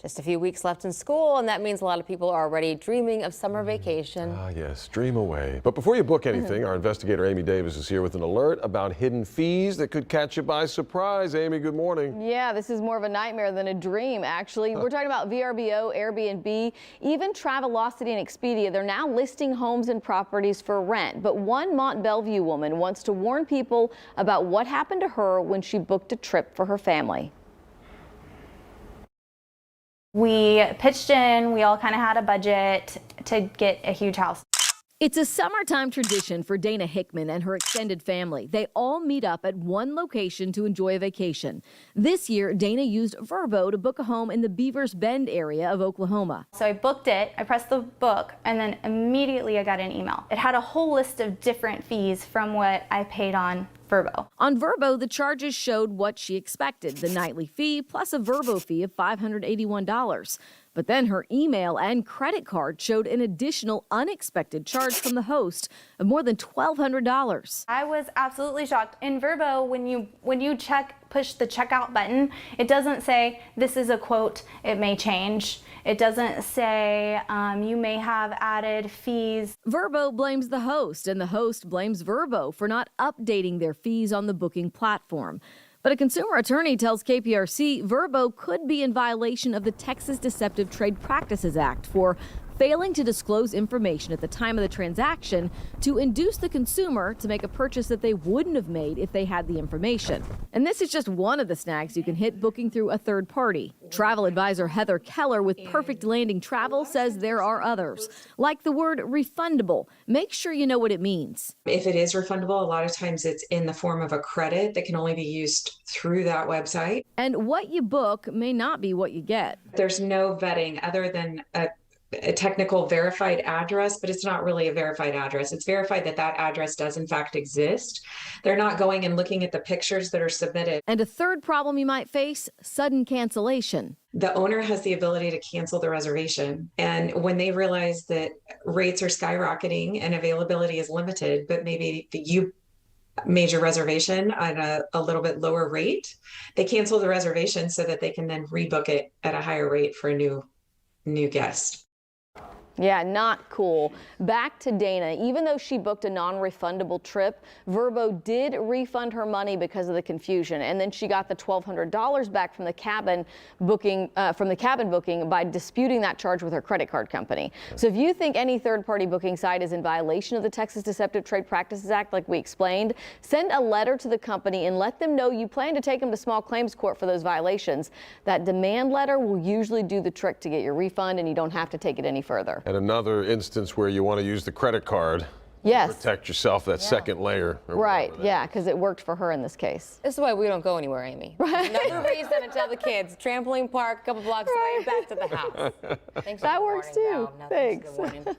Just a few weeks left in school, and that means a lot of people are already dreaming of summer vacation. Ah, yes, dream away. But before you book anything, our investigator Amy Davis is here with an alert about hidden fees that could catch you by surprise. Amy, good morning. Yeah, this is more of a nightmare than a dream, actually. We're talking about VRBO, Airbnb, even Travelocity and Expedia. They're now listing homes and properties for rent. But one Mont Bellevue woman wants to warn people about what happened to her when she booked a trip for her family. We pitched in, we all kind of had a budget to get a huge house. It's a summertime tradition for Dana Hickman and her extended family. They all meet up at one location to enjoy a vacation. This year, Dana used Vrbo to book a home in the Beavers Bend area of Oklahoma. So I booked it, I pressed the book, and then immediately I got an email. It had a whole list of different fees from what I paid on Vrbo. On Vrbo, the charges showed what she expected, the nightly fee plus a Vrbo fee of $581. But then her email and credit card showed an additional unexpected charge from the host of more than $1,200. I was absolutely shocked. In Vrbo, when you push the checkout button, it doesn't say this is a quote, it may change. It doesn't say you may have added fees. Vrbo blames the host, and the host blames Vrbo for not updating their fees on the booking platform. But a consumer attorney tells KPRC Vrbo could be in violation of the Texas Deceptive Trade Practices Act for failing to disclose information at the time of the transaction to induce the consumer to make a purchase that they wouldn't have made if they had the information. And this is just one of the snags you can hit booking through a third party. Travel advisor Heather Keller with Perfect Landing Travel says there are others, like the word refundable. Make sure you know what it means. If it is refundable, a lot of times it's in the form of a credit that can only be used through that website. And what you book may not be what you get. There's no vetting other than a technical verified address, but it's not really a verified address. It's verified that that address does in fact exist. They're not going and looking at the pictures that are submitted. And a third problem you might face, sudden cancellation. The owner has the ability to cancel the reservation. And when they realize that rates are skyrocketing and availability is limited, but maybe you made your reservation at a little bit lower rate, they cancel the reservation so that they can then rebook it at a higher rate for a new guest. Yeah, not cool. Back to Dana. Even though she booked a non-refundable trip, Vrbo did refund her money because of the confusion, and then she got the $1,200 back from the cabin booking by disputing that charge with her credit card company. So if you think any third-party booking site is in violation of the Texas Deceptive Trade Practices Act, like we explained, send a letter to the company and let them know you plan to take them to small claims court for those violations. That demand letter will usually do the trick to get your refund, and you don't have to take it any further. And another instance where you want to use the credit card. Yes. Protect yourself, that second layer. Right, yeah, because it worked for her in this case. This is why we don't go anywhere, Amy. Right. Never raise them and tell the kids, trampoline park, a couple blocks away, back to the house. Thanks for That the works warning, too. Val. Now, Thanks. for the warning. Head